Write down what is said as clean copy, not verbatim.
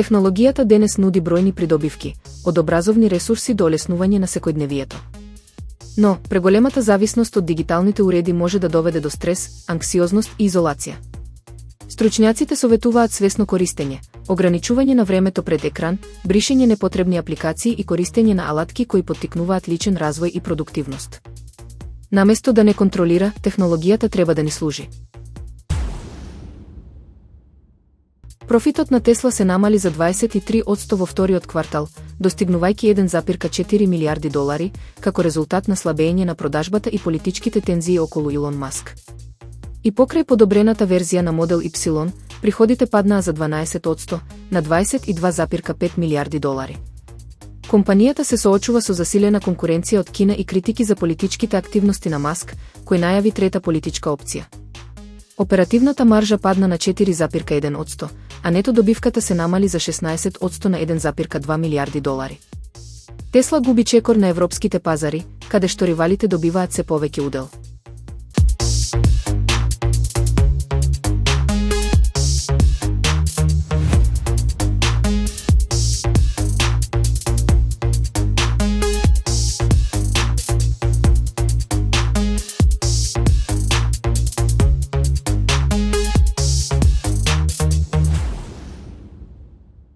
Технологијата денес нуди бројни придобивки, од образовни ресурси до олеснување на секојдневието. Но, преголемата зависност од дигиталните уреди може да доведе до стрес, анксиозност и изолација. Стручњаците советуваат свесно користење, ограничување на времето пред екран, бришење непотребни апликации и користење на алатки кои поттикнуваат личен развој и продуктивност. Наместо да не контролира, технологијата треба да ни служи. Профитот на Тесла се намали за 23% во вториот квартал, достигнувајќи 1,4 милијарди долари, како резултат на слабење на продажбата и политичките тензии околу Илон Маск. И покрај подобрената верзија на модел Y, приходите паднаа за 12% на 22,5 милијарди долари. Компанијата се соочува со засилена конкуренција од Кина и критики за политичките активности на Маск, кој најави трета политичка опција. Оперативната маржа падна на 4,1%, а нето добивката се намали за 16% на 1,2 милијарди долари. Тесла губи чекор на европските пазари, каде што ривалите добиваат се повеќе удел.